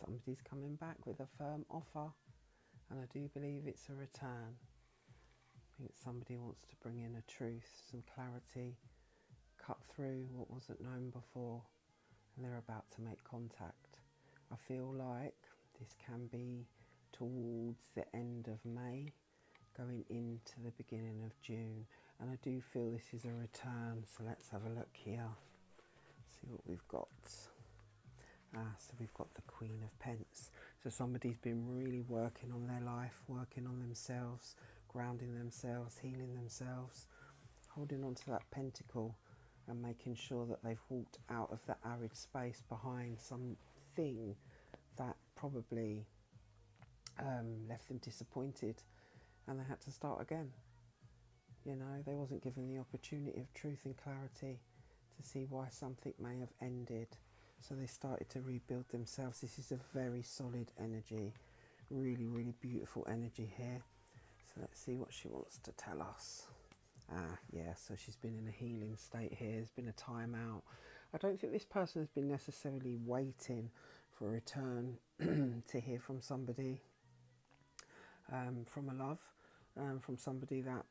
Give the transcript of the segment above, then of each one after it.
somebody's coming back with a firm offer, and I do believe it's a return. I think somebody wants to bring in a truth, some clarity, cut through what wasn't known before, and they're about to make contact. I feel like this can be towards the end of May, going into the beginning of June, and I do feel this is a return. So let's have a look here, see what we've got. So we've got the Queen of Pence. So somebody's been really working on their life, working on themselves, grounding themselves, healing themselves, holding on to that pentacle and making sure that they've walked out of the arid space behind something that probably left them disappointed, and they had to start again. You know, they wasn't given the opportunity of truth and clarity to see why something may have ended. So they started to rebuild themselves. This is a very solid energy, really, really beautiful energy here. So let's see what she wants to tell us. Yeah, so she's been in a healing state here. There's been a time out. I don't think this person has been necessarily waiting for a return to hear from somebody, from a love, from somebody that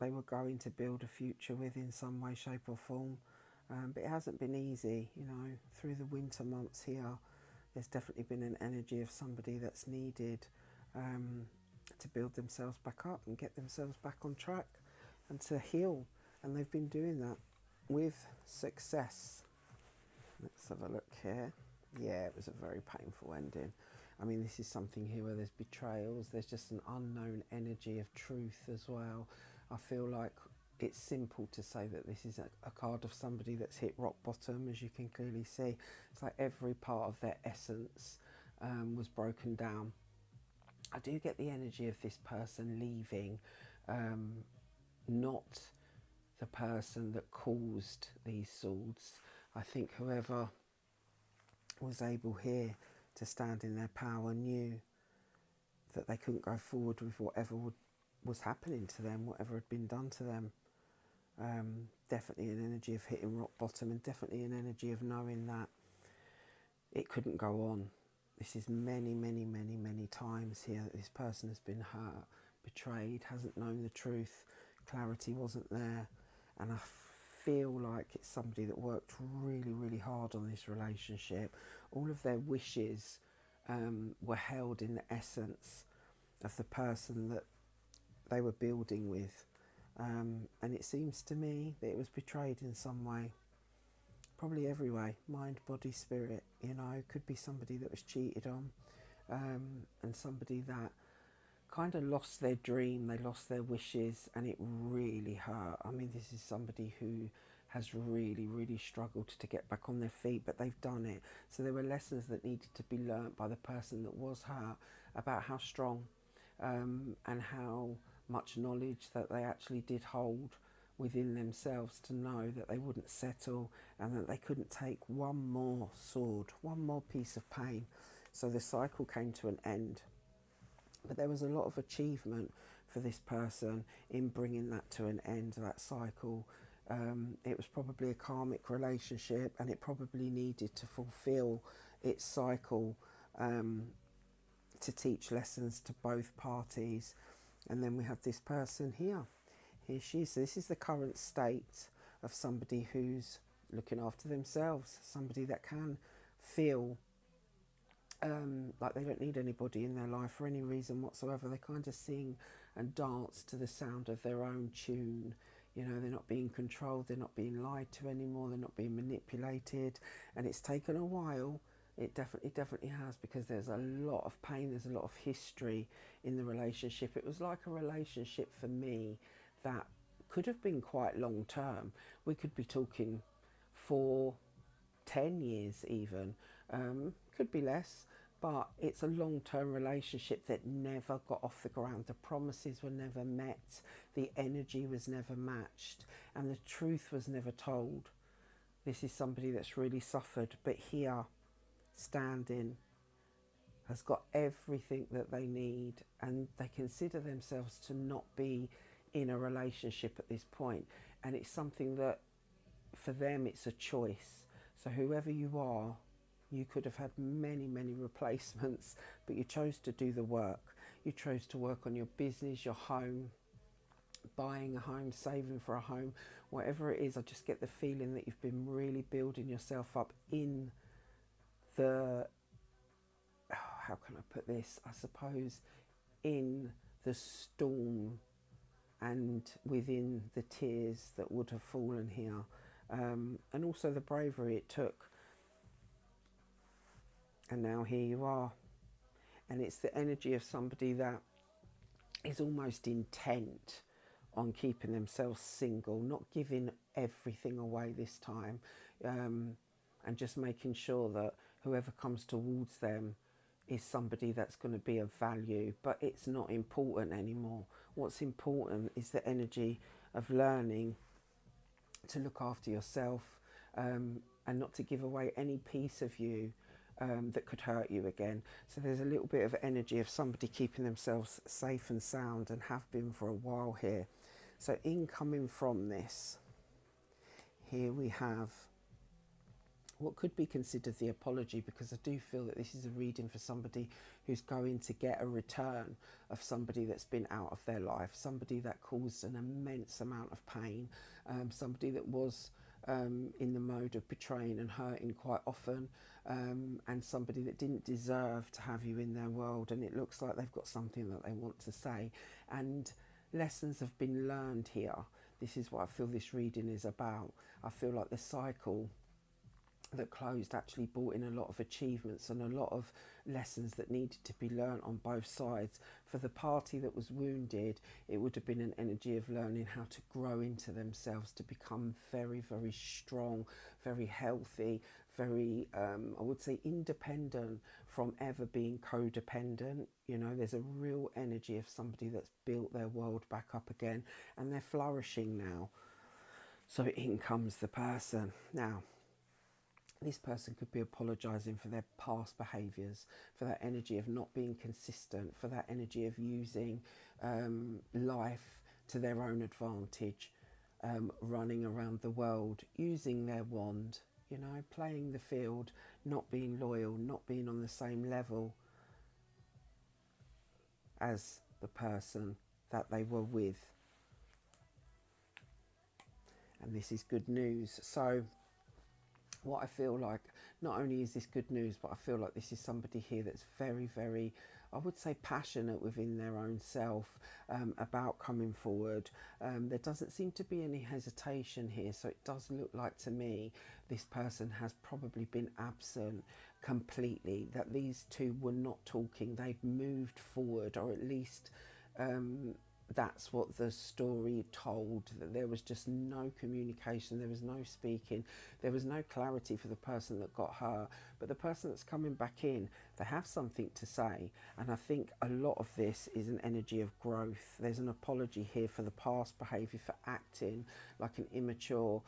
they were going to build a future with in some way, shape or form. But it hasn't been easy, you know, through the winter months here. There's definitely been an energy of somebody that's needed to build themselves back up and get themselves back on track and to heal. And they've been doing that with success. Let's have a look here. Yeah, it was a very painful ending. I mean, this is something here where there's betrayals. There's just an unknown energy of truth as well. I feel like it's simple to say that this is a card of somebody that's hit rock bottom, as you can clearly see. It's like every part of their essence was broken down. I do get the energy of this person leaving, not the person that caused these swords. I think whoever was able here to stand in their power knew that they couldn't go forward with whatever was happening to them, whatever had been done to them. Definitely an energy of hitting rock bottom, and definitely an energy of knowing that it couldn't go on. This is many, many, many, many times here that this person has been hurt, betrayed, hasn't known the truth, clarity wasn't there, and I feel like it's somebody that worked really, really hard on this relationship. All of their wishes were held in the essence of the person that they were building with. And it seems to me that it was betrayed in some way, probably every way, mind, body, spirit. You know, could be somebody that was cheated on, and somebody that kind of lost their dream, they lost their wishes, and it really hurt. I mean, this is somebody who has really, really struggled to get back on their feet, but they've done it. So there were lessons that needed to be learnt by the person that was hurt about how strong and how much knowledge that they actually did hold within themselves to know that they wouldn't settle and that they couldn't take one more sword, one more piece of pain. So the cycle came to an end. But there was a lot of achievement for this person in bringing that to an end, that cycle. It was probably a karmic relationship, and it probably needed to fulfill its cycle to teach lessons to both parties. And then we have this person here. Here she is. So this is the current state of somebody who's looking after themselves, somebody that can feel like they don't need anybody in their life for any reason whatsoever. They kind of sing and dance to the sound of their own tune. You know, they're not being controlled, they're not being lied to anymore, they're not being manipulated. And it's taken a while. It definitely has, because there's a lot of pain, there's a lot of history in the relationship. It was like a relationship for me that could have been quite long term. We could be talking 4, 10 years even, could be less, but it's a long-term relationship that never got off the ground. The promises were never met, the energy was never matched, and the truth was never told. This is somebody that's really suffered, but here, standing, has got everything that they need, and they consider themselves to not be in a relationship at this point. And it's something that, for them, it's a choice. So whoever you are, You could have had many, many replacements, but you chose to do the work. You chose to work on your business, your home, buying a home, saving for a home, whatever it is. I just get the feeling that you've been really building yourself up in the, how can I put this? I suppose in the storm and within the tears that would have fallen here. And also the bravery it took. And now here you are. And it's the energy of somebody that is almost intent on keeping themselves single, not giving everything away this time, and just making sure that whoever comes towards them is somebody that's going to be of value. But it's not important anymore. What's important is the energy of learning to look after yourself, and not to give away any piece of you that could hurt you again. So there's a little bit of energy of somebody keeping themselves safe and sound, and have been for a while here. So incoming from this, here we have what could be considered the apology, because I do feel that this is a reading for somebody who's going to get a return of somebody that's been out of their life, somebody that caused an immense amount of pain, somebody that was in the mode of betraying and hurting quite often, and somebody that didn't deserve to have you in their world. And it looks like they've got something that they want to say, and lessons have been learned here. This is what I feel this reading is about. I feel like the cycle that closed actually brought in a lot of achievements and a lot of lessons that needed to be learned on both sides. For the party that was wounded, it would have been an energy of learning how to grow into themselves, to become very, very strong, very healthy, very, I would say, independent from ever being codependent. You know, there's a real energy of somebody that's built their world back up again, and they're flourishing now. So in comes the person. Now, this person could be apologising for their past behaviours, for that energy of not being consistent, for that energy of using life to their own advantage, running around the world, using their wand, you know, playing the field, not being loyal, not being on the same level as the person that they were with. And this is good news. So what I feel like, not only is this good news, but I feel like this is somebody here that's very, very, I would say, passionate within their own self, about coming forward. There doesn't seem to be any hesitation here, so it does look like to me this person has probably been absent completely, that these two were not talking. They've moved forward, or at least that's what the story told, that there was just no communication, there was no speaking, there was no clarity for the person that got hurt. But the person that's coming back in, they have something to say, and I think a lot of this is an energy of growth. There's an apology here for the past behaviour, for acting like an immature,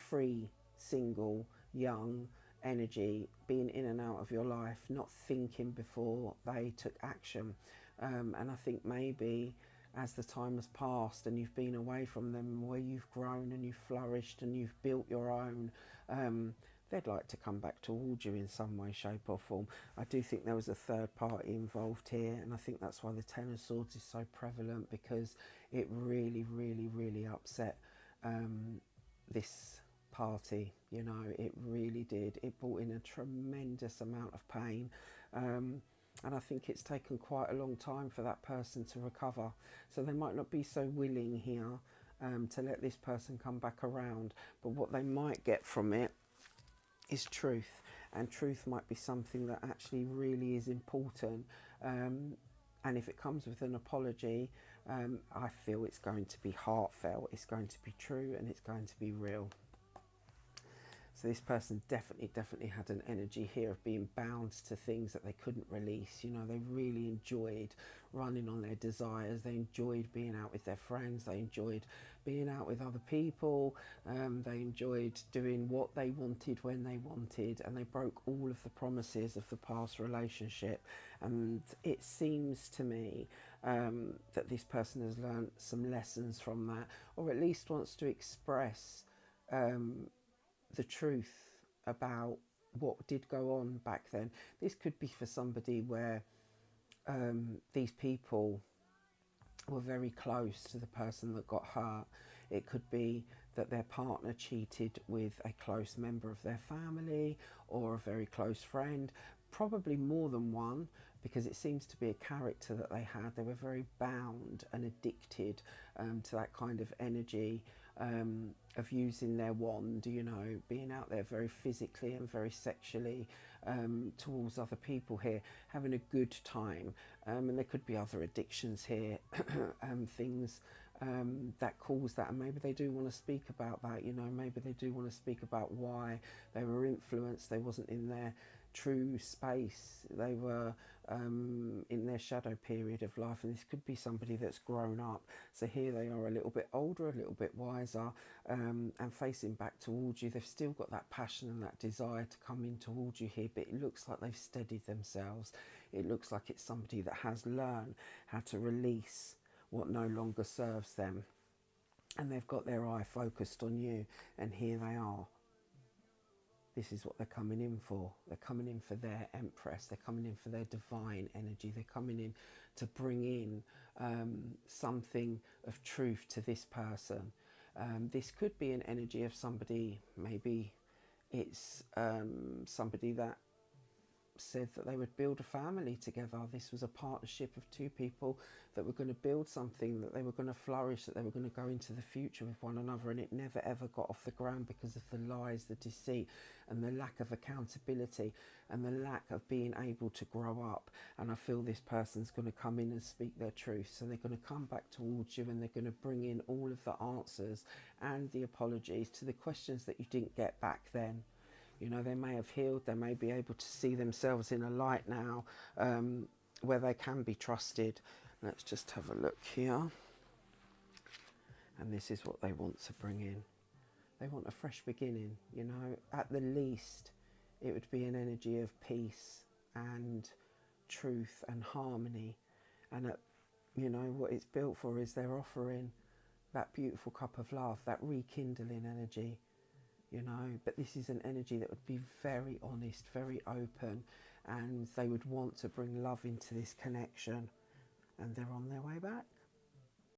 free, single, young energy, being in and out of your life, not thinking before they took action. And I think maybe as the time has passed and you've been away from them, where you've grown and you've flourished and you've built your own, they'd like to come back towards you in some way, shape or form. I do think there was a third party involved here, and I think that's why the Ten of Swords is so prevalent, because it really, really, really upset this party. You know, it really did. It brought in a tremendous amount of pain. And I think it's taken quite a long time for that person to recover. So they might not be so willing here to let this person come back around. But what they might get from it is truth. And truth might be something that actually really is important. And if it comes with an apology, I feel it's going to be heartfelt, it's going to be true, and it's going to be real. So this person definitely had an energy here of being bound to things that they couldn't release. You know, they really enjoyed running on their desires. They enjoyed being out with their friends. They enjoyed being out with other people. They enjoyed doing what they wanted when they wanted, and they broke all of the promises of the past relationship. And it seems to me that this person has learned some lessons from that, or at least wants to express the truth about what did go on back then. This could be for somebody where these people were very close to the person that got hurt. It could be that their partner cheated with a close member of their family or a very close friend, probably more than one, because it seems to be a character that they had. They were very bound and addicted to that kind of energy of using their wand, you know, being out there very physically and very sexually towards other people here, having a good time. And there could be other addictions here, things that cause that, and maybe they do want to speak about that, you know, maybe they do want to speak about why they were influenced, they wasn't in their true space, they were in their shadow period of life. And this could be somebody that's grown up, so here they are a little bit older, a little bit wiser, and facing back towards you. They've still got that passion and that desire to come in towards you here, but it looks like they've steadied themselves. It looks like it's somebody that has learned how to release what no longer serves them, and they've got their eye focused on you, and here they are. This is what they're coming in for. They're coming in for their Empress. They're coming in for their divine energy. They're coming in to bring in something of truth to this person. This could be an energy of somebody, maybe it's somebody that said that they would build a family together. This was a partnership of two people that were going to build something, that they were going to flourish, that they were going to go into the future with one another, and it never ever got off the ground because of the lies, the deceit, and the lack of accountability, and the lack of being able to grow up. And I feel this person's going to come in and speak their truth, so they're going to come back towards you, and they're going to bring in all of the answers and the apologies to the questions that you didn't get back then. You know, they may have healed, they may be able to see themselves in a light now where they can be trusted. Let's just have a look here. And this is what they want to bring in. They want a fresh beginning, you know. At the least, it would be an energy of peace and truth and harmony. And, you know, what it's built for is they're offering that beautiful cup of love, that rekindling energy. You know, but this is an energy that would be very honest, very open, and they would want to bring love into this connection, and they're on their way back.